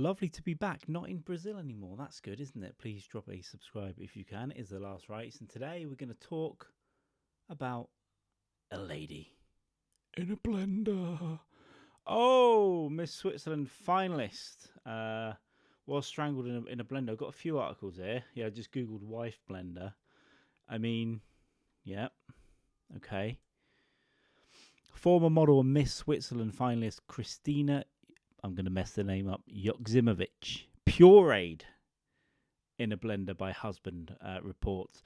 Lovely to be back, not in Brazil anymore. That's good, isn't it? Please drop a subscribe if you can. It is The Last Rites, and today we're going to talk about a lady in a blender. Oh, Miss Switzerland finalist was strangled in a blender. I've got a few articles here. Yeah, I just googled wife blender. I mean, yeah, okay. Former model and Miss Switzerland finalist Kristina, I'm going to mess the name up, Joksimovic, pureed in a blender by husband, reports.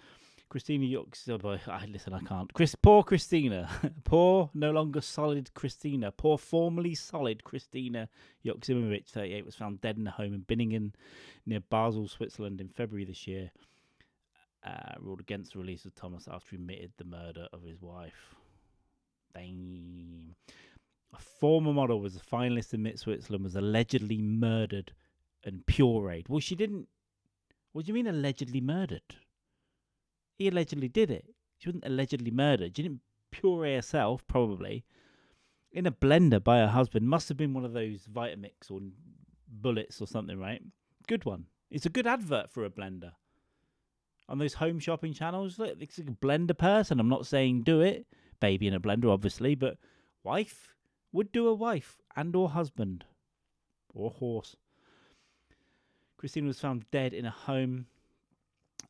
Kristina Joksimovic, listen, I can't. Poor Kristina. Poor, no longer solid Kristina. Poor, formerly solid Kristina Joksimovic, 38, was found dead in a home in Binningen near Basel, Switzerland in February this year. Ruled against the release of Thomas after he admitted the murder of his wife. Damn. A former model was a finalist in Miss Switzerland, was allegedly murdered and pureed. Well, she didn't. What do you mean allegedly murdered? He allegedly did it. She wasn't allegedly murdered. She didn't puree herself, probably, in a blender by her husband. Must have been one of those Vitamix or bullets or something, right? Good one. It's a good advert for a blender. On those home shopping channels, look, it's a blender person. I'm not saying do it. Baby in a blender, obviously, but wife would do a wife and or husband or horse. Kristina was found dead in a home.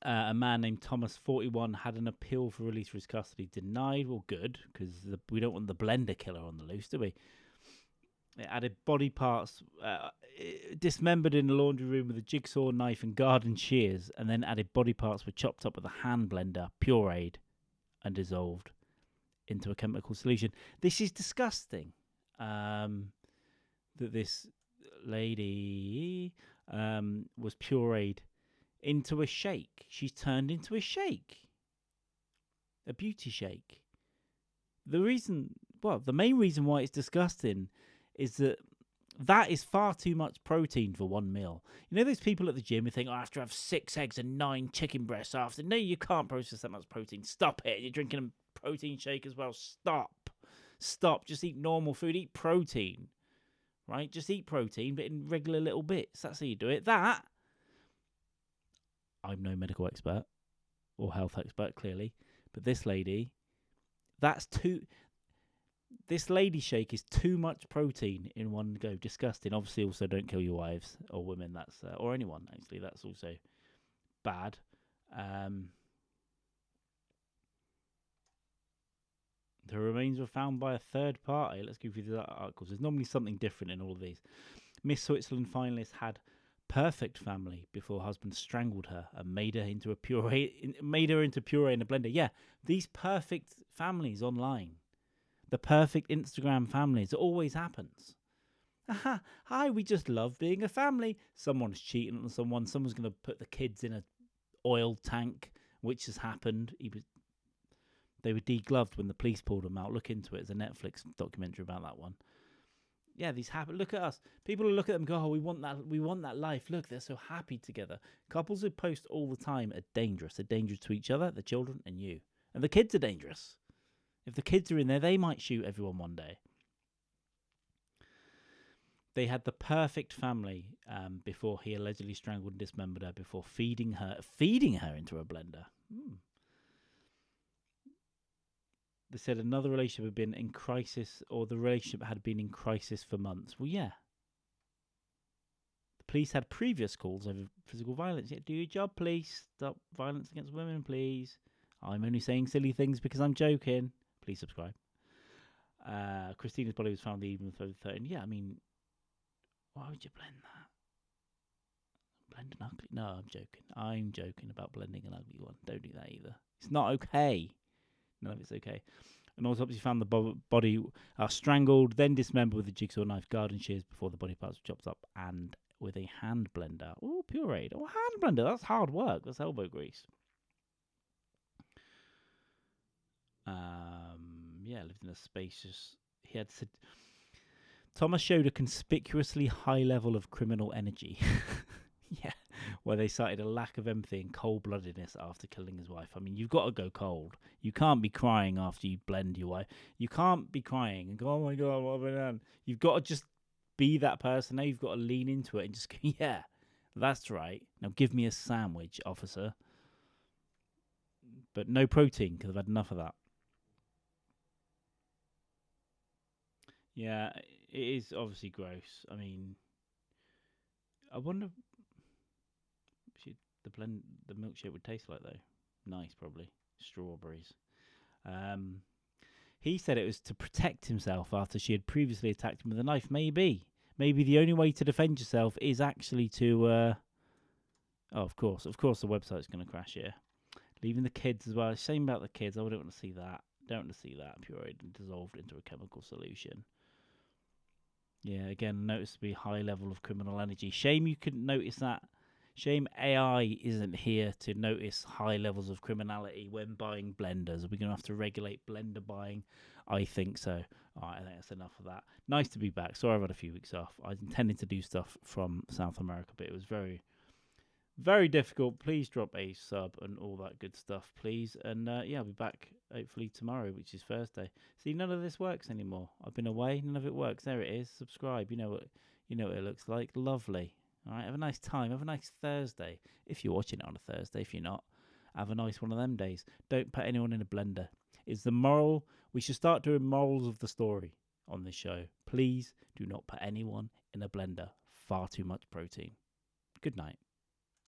A man named Thomas, 41, had an appeal for release for his custody denied. Well, good, because we don't want the blender killer on the loose, do we? It added body parts dismembered in the laundry room with a jigsaw, knife and garden shears, and then added body parts were chopped up with a hand blender, pureed and dissolved into a chemical solution. This is disgusting. That this lady was pureed into a shake. She's turned into a shake. A beauty shake. The main reason why it's disgusting is that is far too much protein for one meal. You know those people at the gym who think, I have to have 6 eggs and 9 chicken breasts after. No, you can't process that much protein. Stop it. You're drinking a protein shake as well. Stop. Just eat normal food. Eat protein. Right? Just eat protein, but in regular little bits. That's how you do it. I'm no medical expert or health expert, clearly. But this lady, this lady shake is too much protein in one go. Disgusting. Obviously, also don't kill your wives or women. That's or anyone, actually. That's also bad. The remains were found by a third party. Let's go through the articles. There's normally something different in all of these. Miss Switzerland finalist had perfect family before husband strangled her and made her into puree in a blender. Yeah, these perfect families online, the perfect Instagram families, it always happens. Hi, we just love being a family. Someone's cheating on someone. Someone's going to put the kids in a oil tank, which has happened. They were degloved when the police pulled them out. Look into it. There's a Netflix documentary about that one. Yeah, these happen. Look at us. People who look at them and go, oh, we want that life. Look, they're so happy together. Couples who post all the time are dangerous. They're dangerous to each other, the children, and you. And the kids are dangerous. If the kids are in there, they might shoot everyone one day. They had the perfect family before he allegedly strangled and dismembered her before feeding her into a blender. They said another relationship had been in crisis, or the relationship had been in crisis for months. Well, yeah. The police had previous calls over physical violence. Yeah, do your job, police. Stop violence against women, please. I'm only saying silly things because I'm joking. Please subscribe. Kristina's body was found the evening of the 13th. Yeah, I mean, why would you blend that? Blend an ugly? No, I'm joking. I'm joking about blending an ugly one. Don't do that either. It's not okay. None of it's okay. An autopsy found the body strangled, then dismembered with a jigsaw knife, garden shears before the body parts were chopped up, and with a hand blender. Oh, pureed. Oh, hand blender. That's hard work. That's elbow grease. Yeah, lived in a spacious. Thomas showed a conspicuously high level of criminal energy. Yeah, where they cited a lack of empathy and cold-bloodedness after killing his wife. I mean, you've got to go cold. You can't be crying after you blend your wife. You can't be crying and go, oh my God, what have I done? You've got to just be that person. Now you've got to lean into it and just go, yeah, that's right. Now give me a sandwich, officer. But no protein, because I've had enough of that. Yeah, it is obviously gross. I mean, I wonder the milkshake would taste like though. Nice, probably strawberries. Um, he said it was to protect himself after she had previously attacked him with a knife. Maybe the only way to defend yourself is actually to. Oh, of course, the website's going to crash here. Leaving the kids as well. Shame about the kids. I wouldn't want to see that. Don't want to see that pureed and dissolved into a chemical solution. Yeah, again, noticeably high level of criminal energy. Shame you couldn't notice that. Shame AI isn't here to notice high levels of criminality when buying blenders. Are we going to have to regulate blender buying? I think so. All right, I think that's enough of that. Nice to be back. Sorry I've had a few weeks off. I was intending to do stuff from South America, but it was very, very difficult. Please drop a sub and all that good stuff, please. And yeah, I'll be back hopefully tomorrow, which is Thursday. See, none of this works anymore. I've been away. None of it works. There it is. Subscribe. You know what it looks like. Lovely. All right. Have a nice time. Have a nice Thursday. If you're watching it on a Thursday. If you're not, have a nice one of them days. Don't put anyone in a blender. It's the moral. We should start doing morals of the story on this show. Please do not put anyone in a blender. Far too much protein. Good night.